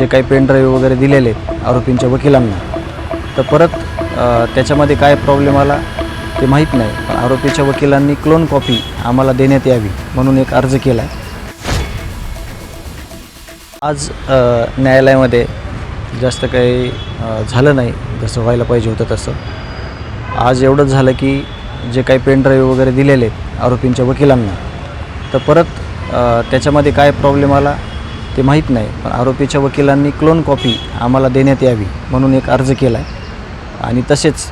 जे काही pen drive वगैरे दिलेले आहेत आरोपींच्या वकिलांना, तर परत त्याच्यामध्ये काय प्रॉब्लेम आला ते माहीत नाही. पण आरोपीच्या वकिलांनी क्लोन कॉपी आम्हाला देण्यात यावी म्हणून एक अर्ज केला आहे. आज न्यायालयामध्ये जास्त काही झालं नाही जसं व्हायला पाहिजे होतं तसं. आज एवढंच झालं की जे काही पेन ड्राईव्ह वगैरे दिलेले आहेत आरोपींच्या वकिलांना, तर परत त्याच्यामध्ये काय प्रॉब्लेम आला ते माहीत नाही. पण आरोपीच्या वकिलांनी क्लोन कॉपी आम्हाला देण्यात यावी म्हणून एक अर्ज केला आहे. आणि तसेच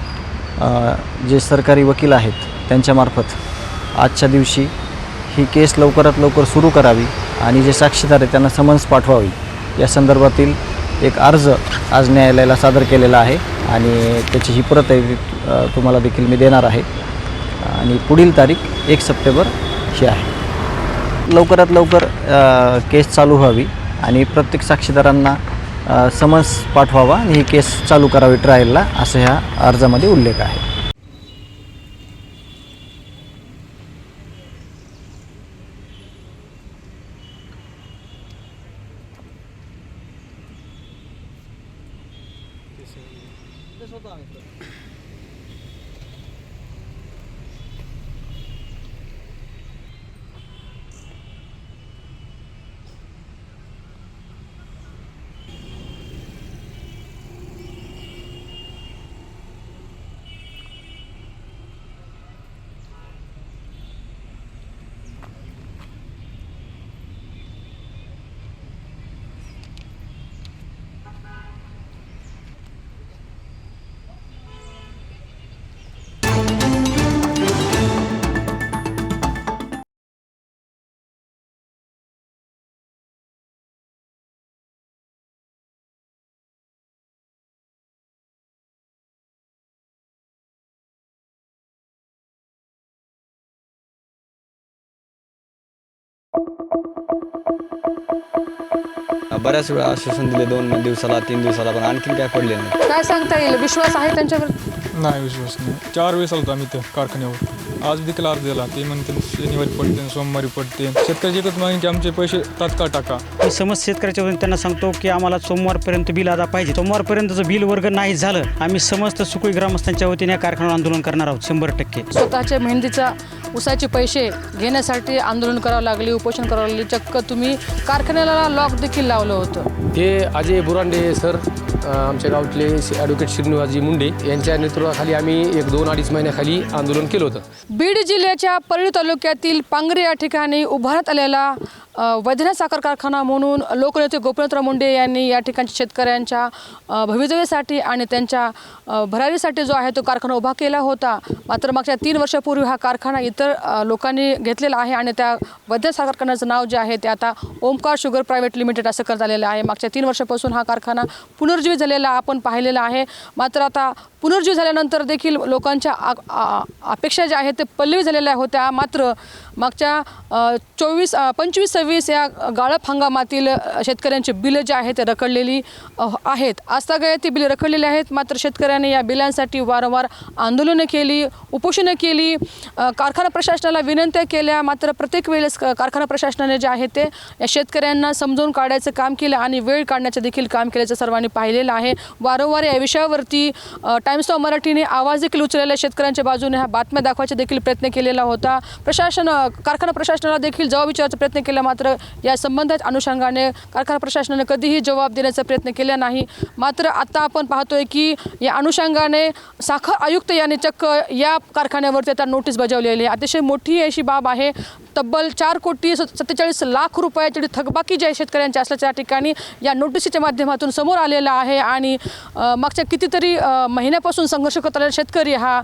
जे सरकारी वकील आहेत त्यांच्यामार्फत आजच्या दिवशी ही केस लवकरात लवकर सुरू करावी आणि जे साक्षीदार आहेत त्यांना समन्स पाठवावी या संदर्भातील एक अर्ज आज न्यायालयाला सादर केलेला आहे. आणि त्याची ही प्रत तुम्हाला देखील मी देणार आहे. आणि पुढील तारीख 1 सप्टेंबर ही आहे. लवकरात लवकर केस चालू व्हावी आणि प्रत्येक साक्षीदारांना समन्स पाठवावा आणि ही केस चालू करावी ट्रायलला, असं ह्या अर्जामध्ये उल्लेख आहे. बऱ्याच वेळा आश्वासन दिले 2 दिवसाला 3 दिवसाला, पण आणखीन काय पडले नाही. काय सांगता येईल, विश्वास आहे त्यांच्यावर? नाही, विश्वास नाही. 4 वेळेस आलो आम्ही त्या कारखान्यावर. आज देखील अर्ज दिला. ते म्हणते शनिवारी पडते, सोमवारी पडते. शेतकऱ्याची एकच मागणी की आमचे पैसे तात्काळ टाका. मी समस्त शेतकऱ्याच्या वतीने त्यांना सांगतो की आम्हाला सोमवारपर्यंत बिल आला पाहिजे. सोमवारपर्यंत बिल वर्ग नाही झालं, आम्ही समस्त सुकळी ग्रामस्थांच्या वतीने या कारखान्यावर आंदोलन करणार आहोत 100%. स्वतःच्या मेहनतीचा उसाचे पैसे घेण्यासाठी आंदोलन करावं लागले, उपोषण करावं लागले. चक्क तुम्ही कारखान्याला लॉक देखील लावलं होतं. हे अजय बुरांडे सर, आमच्या गावातले ॲडव्होकेट श्रीनिवासजी मुंडे यांच्या नेतृत्वाखाली आम्ही 1-2-2.5 महिन्याखाली आंदोलन केलं होतं. बीड जिल्ह्याच्या परळी तालुक्यातील पांगरे या ठिकाणी उभारण्यात आलेला वैद्यनाथ साखर कारखाना म्हणून लोकनेते गोपीनाथराव मुंडे यांनी या ठिकाणच्या शेतकऱ्यांच्या भवितव्यासाठी आणि त्यांच्या भरारीसाठी जो आहे तो कारखाना उभा केला होता. मात्र मागच्या 3 वर्षापूर्वी हा कारखाना इतर लोकांनी घेतलेला आहे आणि त्या वैद्यनाथ साखर कारखान्याचं नाव जे आहे ते आता ओमकार शुगर प्रायव्हेट लिमिटेड असं करण्यात आलेलं आहे. मागच्या 3 वर्षापासून हा कारखाना पुनर्जीवित झालेला आपण पाहिलेला आहे. मात्र आता पुनर्जीवित झाल्यानंतर देखील लोकांच्या अपेक्षा ज्या आहेत ते पल्लवी झालेल्या होत्या. मात्र मागच्या 25-26 या गाळप हंगामातील शेतकऱ्यांची बिलं जे आहेत ते रखडलेली आहेत. आजतागायत ती बिलं रखडलेली आहेत. मात्र शेतकऱ्यांनी या बिलांसाठी वारंवार आंदोलनं केली, उपोषणं केली, कारखाना प्रशासनाला विनंत्या केल्या. मात्र प्रत्येक वेळेस कारखाना प्रशासनाने जे आहे ते या शेतकऱ्यांना समजून काढायचं काम केलं आणि वेळ काढण्याचं देखील काम केल्याचं सर्वांनी पाहिलेलं आहे. वारंवार या विषयावरती टाइम्स ऑफ मराठीने आवाज देखील उचललेला, शेतकऱ्यांच्या बाजूने ह्या बातम्या दाखवायचा देखील प्रयत्न केलेला होता. कारखाना प्रशासनाला देखील जबाब विचारायचा प्रयत्न केला. मात्र या संबंधित अनुषंगाने कारखाना प्रशासनाने कधीही जबाब देण्याचा प्रयत्न केला नाही. मात्र आता आपण पाहतोय की या अनुषंगाने साखर आयुक्त यांनी चक्क या कारखान्यावरती आता नोटीस बजावलेली आहे. अतिशय मोठी अशी बाब आहे. तब्बल 4,47,00,000 रुपयाची थकबाकी जी आहे शेतकऱ्यांच्या असल्याच्या ठिकाणी या नोटीसीच्या माध्यमातून समोर आलेला आहे. आणि मागच्या कितीतरी महिन्यापासून संघर्ष करत आलेला शेतकरी हा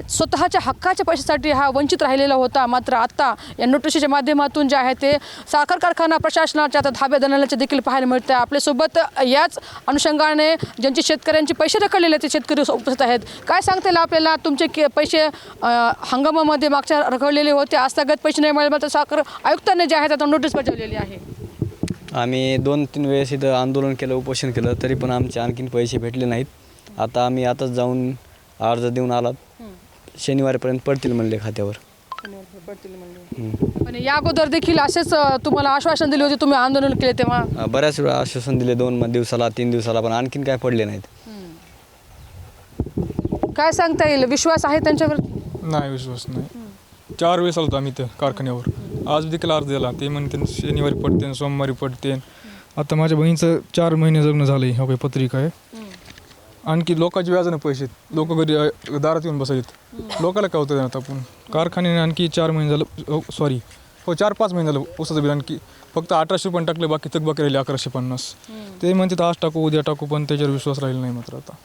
स्वतःच्या हक्काच्या पैशासाठी हा वंचित राहिलेला होता. मात्र आता या नोटीसीच्या माध्यमातून जे आहे ते साखर कारखाना प्रशासनाच्या आता धाबे दलालाचे देखील पाहायला मिळतं. आपल्यासोबत याच अनुषंगाने ज्यांचे शेतकऱ्यांचे पैसे रखडलेले ते शेतकरी उपस्थित आहेत. काय सांगता येईल आपल्याला, तुमचे पैसे हंगामामध्ये मागच्या रखडलेले होते, आजतागत पैसे नाही मिळाले, मात्र साखर आयुक्तांनी जे आहे आता नोटीस बजावलेली आहे. आम्ही 2-3 वेळेस इथं आंदोलन केलं, उपोषण केलं, तरी पण आमचे आणखीन पैसे भेटले नाहीत. आता आम्ही आताच जाऊन अर्ज देऊन आलात. शनिवारपर्यंत पडतील म्हणले खात्यावर. पण या अगोदर देखील असेच तुम्हाला आश्वासन दिले होते तुम्ही आंदोलन केले तेव्हा? बऱ्याच वेळा आश्वासन दिले 2 दिवसाला 3 दिवसाला, पण आणखीन काय पडले नाहीत. काय सांगता येईल, विश्वास आहे त्यांच्यावर? नाही, विश्वास नाही. 4 वेळेस आलो आम्ही इथं कारखान्यावर. आज देखील अर्ज दिला. ते म्हणते शनिवारी पडते, सोमवारी पडते. आता माझ्या बहिणीचं 4 महिने जगणं झालं आहे. हो, पत्रिका आहे. आणखी लोकांचे व्याजानं पैसे, लोक घरी दारात येऊन बसायत. लोकाला काय होतं आता आपण कारखान्याने आणखी 4 महिने झालं, 4-5 महिने झालं ऊसाचं बिल आणखी फक्त 1800 रुपये टाकले, बाकी थकबाकी राहिले 1150. ते म्हणतात आज टाकू उद्या टाकू, पण त्याच्यावर विश्वास राहिला नाही मात्र आता.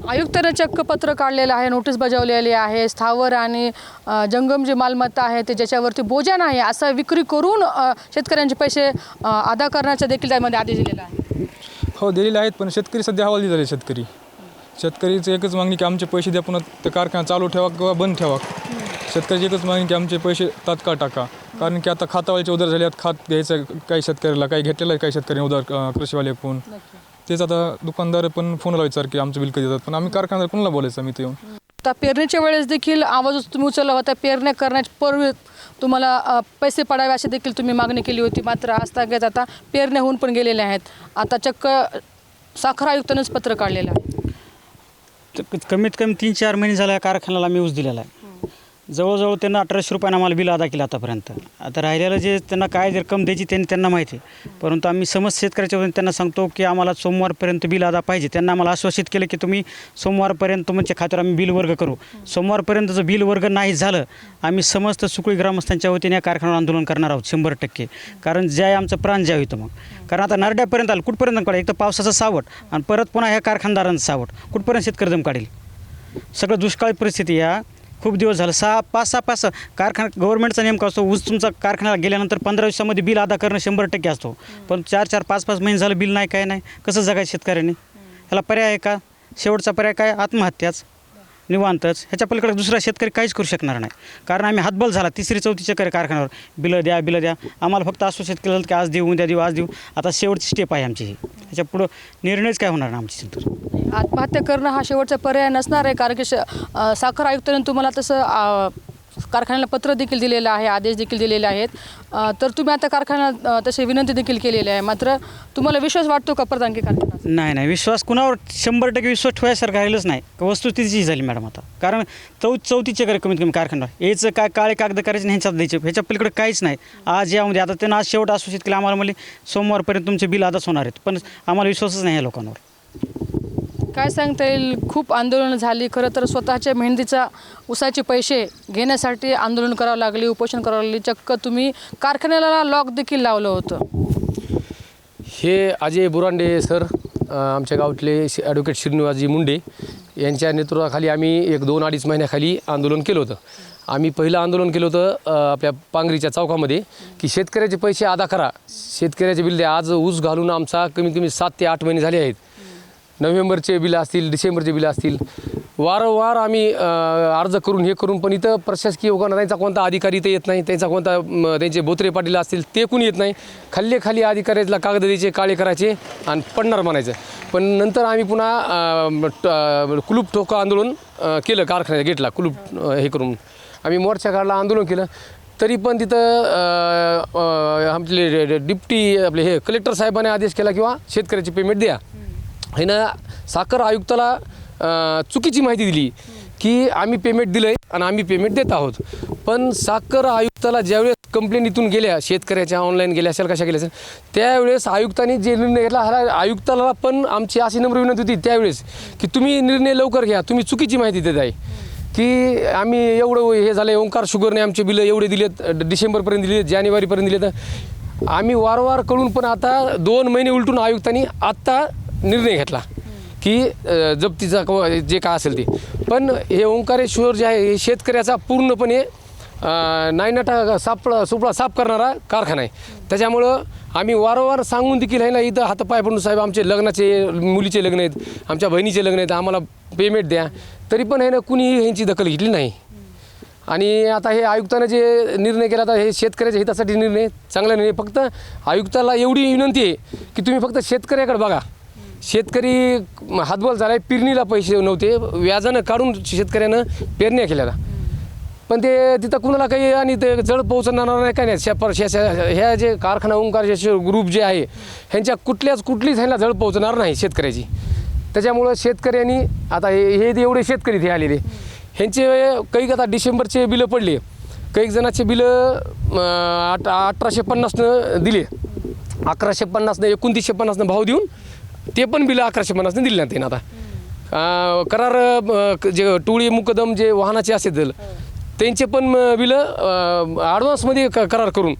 आयुक्तांनी चक्क पत्र काढलेलं आहे, नोटीस बजावलेली आहे. स्थावर आणि जंगम जी मालमत्ता आहे ते ज्याच्यावरती बोजा नाही असं विक्री करून शेतकऱ्यांचे पैसे अदा करण्याचा देखील त्यामध्ये आदेश दिलेला आहे. हो, दिलेले आहेत, पण शेतकरी सध्या हवालदिल झाले. शेतकरीचं एकच मागणी की आमचे पैसे द्या, पुन्हा ते कारखाना चालू ठेवा किंवा बंद ठेवा. शेतकऱ्याची एकच मागणी की आमचे पैसे तात्काळ टाका. कारण की आता खातावाल्याचे उधार झाले आहेत. खात घ्यायचं काही शेतकऱ्याला, काही घेतलेलं आहे काही शेतकऱ्यांनी उधार, कृषीवाले फोन. तेच आता दुकानदार पण फोन लावायचं की आमचं बिल कधी देतात, पण आम्ही कारखान्याला कोणाला बोलायचं आम्ही ते येऊन. आता पेरणीच्या वेळेस देखील आवाज तुम्ही उचलला होता, पेरण्या करण्याच्या पूर्वी तुम्हाला पैसे पडावे अशी देखील तुम्ही मागणी केली होती. मात्र आजतागत आता पेरण्या होऊन पण गेलेल्या आहेत. आता चक्क साखर आयुक्तांनीच पत्र काढलेलं आहे. कमीत कमी 3-4 महिने झाला या कारखान्याला आम्ही ऊस दिलेला आहे. जवळजवळ त्यांना 1800 रुपयानं आम्हाला बिल अदा केलं आतापर्यंत. आता राहिलेलं जे त्यांना काय रक्कम द्यायची त्यांना माहिती आहे. परंतु आम्ही समस्त शेतकऱ्याच्या वतीने त्यांना सांगतो की आम्हाला सोमवारपर्यंत बिल अदा पाहिजे. त्यांना आम्हाला आश्वासित केलं की तुम्ही सोमवारपर्यंत तुमच्या खात्यावर आम्ही बिल वर्ग करू. सोमवारपर्यंत जर बिल वर्ग नाही झालं, आम्ही समस्त सुकळी ग्रामस्थांच्या वतीने या कारखान्यावर आंदोलन करणार आहोत 100%. कारण ज्या आमचं प्राण ज्या होतं मग. कारण आता नरड्यापर्यंत आलं, कुठपर्यंत काढेल? एक तर पावसाचं सावट आणि परत पुन्हा ह्या कारखानदारांचं सावट. कुठपर्यंत शेतकरी दम काढेल? सगळं दुष्काळी परिस्थिती या खूप दिवस झालं. 5-6 कारखाना गव्हर्नमेंटचा नेमका असतो, ऊस तुमचा कारखान्याला गेल्यानंतर 15 दिवसामध्ये बिल अदा करणं 100% असतो. पण 4-4, 5-5 महिने झालं बिल नाही, काय नाही. कसं जगायचं शेतकऱ्यांनी? ह्याला पर्याय आहे का? शेवटचा पर्याय काय? आत्महत्याच, निवांतच. ह्याच्या पलीकडे दुसरा शेतकरी काहीच करू शकणार नाही. कारण आम्ही हातबल झाला 3री-4थी चक्कर कारखान्यावर, बिलं द्या. आम्हाला फक्त आश्वासित केलं की आज देऊ, उद्या देऊ, आज देऊ. आता शेवटची स्टेप आहे आमची ही. ह्याच्या पुढं निर्णयच काय होणार नाही आमची चिंतूर. आत्महत्या करणं हा शेवटचा पर्याय नसणार आहे. कारण की साखर आयुक्तांनी तुम्हाला तसं कारखान्याला पत्र देखील दिलेलं आहे, आदेश देखील दिलेले आहेत. तर तुम्ही आता कारखान्यात तशी विनंती देखील केलेली आहे. मात्र तुम्हाला विश्वास वाटतो का प्रधानकी कारखाना? नाही, विश्वास कुणावर 100% विश्वास ठेवायसारखं राहिलंच नाही. वस्तुस्थितीची झाली मॅडम आता. कारण 34 करे कमीत कमी कारखान्यावर याचं काय काळे कागद करायचे आणि ह्यांच्यात द्यायचे, ह्याच्या पलीकडे काहीच नाही. आज यामध्ये आता त्यांना आज शेवट आश्वासित केलं आम्हाला, म्हणजे सोमवारपर्यंत तुमचे बिल आदाच होणार आहेत. पण आम्हाला विश्वासच नाही या लोकांवर. काय सांगता येईल, खूप आंदोलनं झाली. खरं तर स्वतःच्या मेहनतीचा ऊसाचे पैसे घेण्यासाठी आंदोलन करावं लागले, उपोषण करावं लागले. चक्क तुम्ही कारखान्याला लॉक देखील लावलं होतं. हे अजय बुरांडे सर, आमच्या गावातले ॲडव्होकेट श्रीनिवासजी मुंडे यांच्या नेतृत्वाखाली आम्ही 1-2-2.5 महिन्याखाली आंदोलन केलं होतं. आम्ही पहिलं आंदोलन केलं होतं आपल्या पांगरीच्या चौकामध्ये की शेतकऱ्याचे पैसे अदा करा, शेतकऱ्याचे बिल द्या. आज ऊस घालून आमचा कमीत कमी 7 ते 8 महिने झाले आहेत. नोव्हेंबरचे बिलं असतील, डिसेंबरचे बिलं असतील, वारंवार आम्ही अर्ज करून हे करून, पण इथं प्रशासकीय योगानं त्यांचा कोणता अधिकारी इथं येत नाही. त्यांचा कोणता त्यांचे बोत्रे पाटील असतील ते कोणी येत नाही. खाली अधिकाऱ्याला कागद द्यायचे, काळे करायचे आणि पडणार म्हणायचं. पण नंतर आम्ही पुन्हा कुलूप ठोका आंदोलन केलं. कारखान्याच्या गेटला कुलूप हे करून आम्ही मोर्चा काढला, आंदोलन केलं. तरी पण तिथं आपले डिप्टी हे कलेक्टर साहेबांनी आदेश केला किंवा शेतकऱ्याची पेमेंट द्या. ह्यानं साखर आयुक्ताला चुकीची माहिती दिली की आम्ही पेमेंट दिलं आहे आणि आम्ही पेमेंट देत आहोत. पण साखर आयुक्ताला ज्यावेळेस कंप्लेंट इथून गेल्या, शेतकऱ्याच्या ऑनलाईन गेल्या असेल, कशा गेल्या असेल, त्यावेळेस आयुक्तांनी जे निर्णय घेतला, हा आयुक्ताला पण आमची अशी नम्र विनंती होती त्यावेळेस की तुम्ही निर्णय लवकर घ्या. तुम्ही चुकीची माहिती देत आहे की आम्ही एवढं हे झालं, ओंकार शुगरने आमचे बिलं एवढे दिलेत, डिसेंबरपर्यंत दिलेत, जानेवारीपर्यंत दिलेत. आम्ही वारंवार कळून पण आता 2 महिने उलटून आयुक्तांनी आत्ता निर्णय घेतला की जप्तीचा जे काय असेल ते. पण हे ओंकारेश्वर जे आहे हे शेतकऱ्याचा पूर्णपणे नायनाटा सुपडा साफ करणारा कारखाना आहे. त्याच्यामुळं आम्ही वारंवार सांगून देखील आहे ना, इथं हातपाय पडून साहेब आमचे लग्नाचे, मुलीचे लग्न आहेत, आमच्या बहिणीचे लग्न आहेत, आम्हाला पेमेंट द्या. तरी पण आहे ना, कुणीही ह्यांची दखल घेतली नाही. आणि आता हे आयुक्तानं जे निर्णय केला, आता हे शेतकऱ्याच्या हितासाठी निर्णय, चांगला निर्णय. फक्त आयुक्ताला एवढी विनंती आहे की तुम्ही फक्त शेतकऱ्याकडे बघा. शेतकरी हातबल झाला आहे, पेरणीला पैसे नव्हते, व्याजानं काढून शेतकऱ्यानं पेरण्या केल्या. पण ते तिथं कुणाला काही आणि ते जड पोहोचणार नाही काय नाही. ह्या जे कारखाना ओंकारचे ग्रुप जे आहे ह्यांच्या कुठलीच ह्यांना जड पोहोचणार नाही शेतकऱ्याची. त्याच्यामुळं शेतकऱ्यांनी आता हे एवढे शेतकरी ते आलेले ह्यांचे काही आता डिसेंबरचे बिलं पडले, काही जणांचे बिलं 1850 दिले, 1150 2950 भाव देऊन ते पण बिलं 1150 दिले नाही आता. करार जे टोळी मुकदम जे वाहनाचे असतील त्यांचे पण बिलं ॲडव्हान्समध्ये करार करून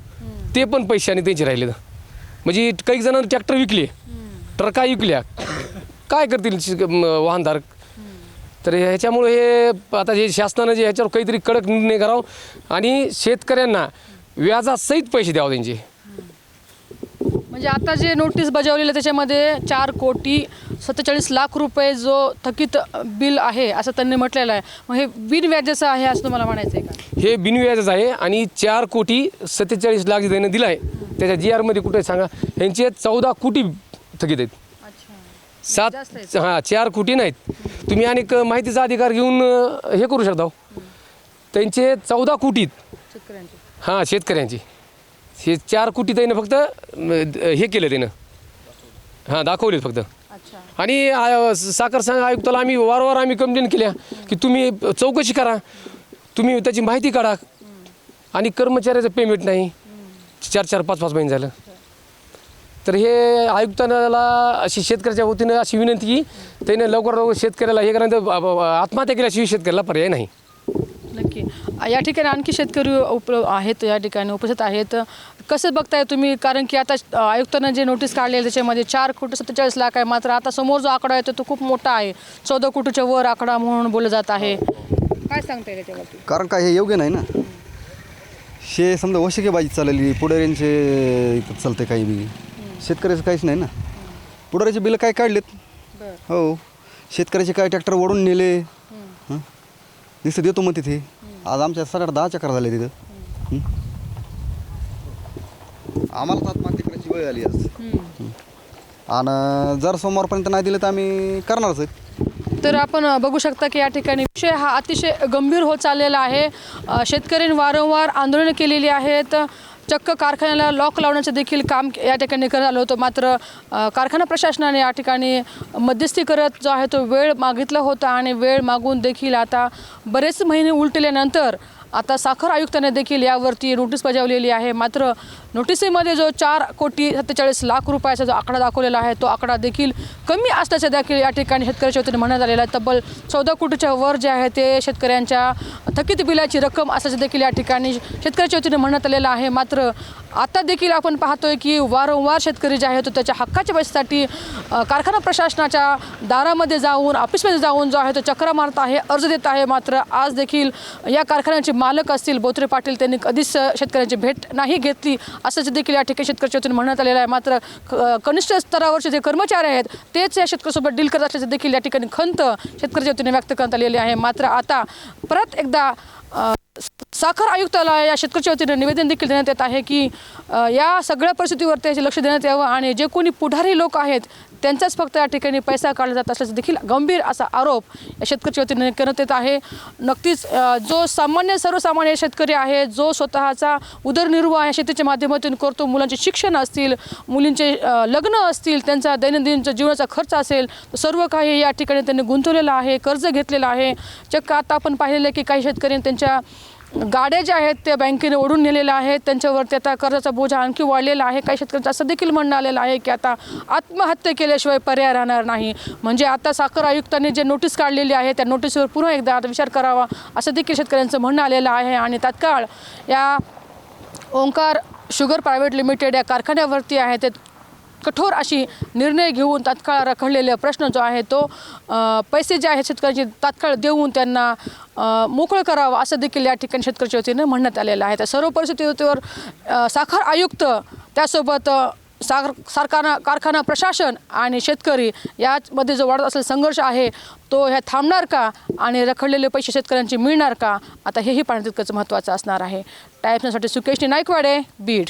ते पण पैशाने त्यांचे राहिले. म्हणजे काही जणांनी ट्रॅक्टर विकले, ट्रका विकल्या, काय करतील वाहनधारक. तर ह्याच्यामुळे हे आता जे शासनानं जे ह्याच्यावर काहीतरी कडक निर्णय करावं आणि शेतकऱ्यांना व्याजासहित पैसे द्यावं त्यांचे. म्हणजे आता जे नोटीस बजावलेलं त्याच्यामध्ये 4,47,00,000 रुपये जो थकीत बिल आहे असं त्यांनी म्हटलेलं आहे. मग हे बिनव्याजाचं आहे असं तुम्हाला म्हणायचं आहे का? हे बिनव्याजाचं आहे आणि 4,47,00,000 त्यानं दिला आहे. त्याच्या GR मध्ये कुठे सांगा, ह्यांचे 14 कोटी थकीत आहेत. 4 कोटी नाहीत. तुम्ही अनेक माहितीचा अधिकार घेऊन हे करू शकता. त्यांचे 14 कोटी हां शेतकऱ्यांचे. हे 4 कोटी त्यानं फक्त हे केलं त्यानं हां दाखवले फक्त. आणि साखर संघ आयुक्ताला आम्ही वारंवार कंप्लेंट केल्या की तुम्ही चौकशी करा, तुम्ही त्याची माहिती काढा. आणि कर्मचाऱ्याचं पेमेंट नाही 4-4, 5-5 महिने झालं. तर हे आयुक्तांना अशी शेतकऱ्याच्या वतीनं अशी विनंती की त्यानं लवकर लवकर शेतकऱ्याला हे करा, आत्महत्या केल्याशिवाय शेतकऱ्याला पर्याय नाही. नक्की. या ठिकाणी आणखी शेतकरी आहेत, या ठिकाणी उपस्थित आहेत. कसं बघताय तुम्ही? कारण की आता आयुक्तांना जे नोटीस काढलेली त्याच्यामध्ये 4,47,00,000 आहे, मात्र आता समोर जो आकडा येतो तो खूप मोठा आहे. 14 कोटीच्या वर आकडा म्हणून बोललं जात आहे. काय सांगता येईल त्याच्यावरती? कारण काय हे योग्य नाही ना. हे समजा वशिकेबाजी चालली, पुढाऱ्यांचे इथं चालते काही बी, शेतकऱ्याचं काहीच नाही ना. पुढाऱ्याचे बिलं काय काढलेत हो, शेतकऱ्याचे काय ट्रॅक्टर ओढून नेले दिसत देतो मग तिथे. आज आमच्या 10 चक्कर झाले तिथं. आम्हाला तर आत्महत्या करायची वेळ आली आज. आणि जर सोमवारपर्यंत नाही दिलं तर आम्ही करणारच आहेत. तर आपण बघू शकता की या ठिकाणी विषय हा अतिशय गंभीर होत चाललेला आहे. शेतकऱ्यांनी वारंवार आंदोलनं केलेली आहेत. चक्क कारखान्याला लॉक लावण्याचं देखील काम या ठिकाणी करण्यात आलं होतं. मात्र कारखाना प्रशासनाने या ठिकाणी मध्यस्थी करत जो आहे तो वेळ मागितला होता आणि वेळ मागून देखील आता बरेच महिने उलटल्यानंतर आता साखर आयुक्तांनी देखील यावरती नोटीस बजावलेली आहे. मात्र नोटिसीमध्ये जो 4,47,00,000 रुपयाचा जो आकडा दाखवलेला आहे तो आकडा देखील कमी असल्याचं देखील या ठिकाणी शेतकऱ्याच्या वतीने म्हणण्यात आलेलं आहे. तब्बल 14 कोटीच्या वर जे आहे ते शेतकऱ्यांच्या थकीत बिलाची रक्कम असल्याचं देखील या ठिकाणी शेतकऱ्याच्या वतीने म्हणण्यात आलेलं आहे. मात्र आता देखील आपण पाहतोय की वारंवार शेतकरी जे आहे तो त्याच्या हक्काच्या पैशासाठी कारखाना प्रशासनाच्या दारामध्ये जाऊन ऑफिसमध्ये जाऊन जो आहे तो चक्रा मारत आहे, अर्ज देत आहे. मात्र आज देखील या कारखान्याचे मालक असतील बोत्रे पाटील त्यांनी कधीच शेतकऱ्यांची भेट नाही घेतली असंच देखील या ठिकाणी शेतकऱ्याच्या वतीने म्हणण्यात आलेलं आहे. मात्र कनिष्ठ स्तरावरचे जे कर्मचारी आहेत तेच या शेतकऱ्यासोबत डील करत असल्याचं देखील या ठिकाणी खंत शेतकऱ्याच्या वतीने व्यक्त करण्यात आलेली आहे. मात्र आता परत एकदा साखर आयुक्ताला या शेतकऱ्याच्या वतीने निवेदन देखील देण्यात येत आहे की या सगळ्या परिस्थितीवर त्याचे लक्ष देण्यात यावं आणि जे कोणी पुढारी लोक आहेत त्यांचाच फक्त या ठिकाणी पैसा काढला जात असल्याचा देखील गंभीर असा आरोप या शेतकऱ्याच्या वतीने करण्यात येत आहे. नक्कीच जो सर्वसामान्य शेतकरी आहे, जो स्वतःचा उदरनिर्वाह शेतीच्या माध्यमातून करतो, मुलांचे शिक्षण असतील, मुलींचे लग्न असतील, त्यांचा दैनंदिन जीवनाचा खर्च असेल, सर्व काही या ठिकाणी त्यांनी गुंतवलेलं आहे, कर्ज घेतलेलं आहे. चक्क आता आपण पाहिलेलं आहे की काही शेतकऱ्यांनी त्यांच्या गाड्या ज्या आहेत त्या बँकेने ओढून नेलेल्या आहेत, त्यांच्यावरती आता कर्जाचा बोजा आणखी वाढलेला आहे. काही शेतकऱ्यांचं असं देखील म्हणणं आलेलं आहे की आता आत्महत्या केल्याशिवाय पर्याय राहणार नाही. म्हणजे आता साखर आयुक्तांनी जे नोटीस काढलेली आहे त्या नोटीसवर पुन्हा एकदा आता विचार करावा असं देखील शेतकऱ्यांचं म्हणणं आलेलं आहे. आणि तात्काळ या ओंकार शुगर प्रायव्हेट लिमिटेड या कारखान्यावरती आहे ते कठोर अशी निर्णय घेऊन तात्काळ रखडलेला प्रश्न जो आहे तो पैसे जे आहेत शेतकऱ्यांचे तात्काळ देऊन त्यांना मोकळं करावं असं देखील या ठिकाणी शेतकऱ्याच्या वतीनं म्हणण्यात आलेलं आहे. त्या सर्व परिस्थितीवर साखर आयुक्त त्यासोबत कारखाना प्रशासन आणि शेतकरी यामध्ये जो वाढत असलेला संघर्ष आहे तो ह्या थांबणार का आणि रखडलेले पैसे शेतकऱ्यांचे मिळणार का, आता हेही पाहणं तितकंच महत्त्वाचं असणार आहे. टाइम्ससाठी सुकेशनी नाईकवाडे, बीड.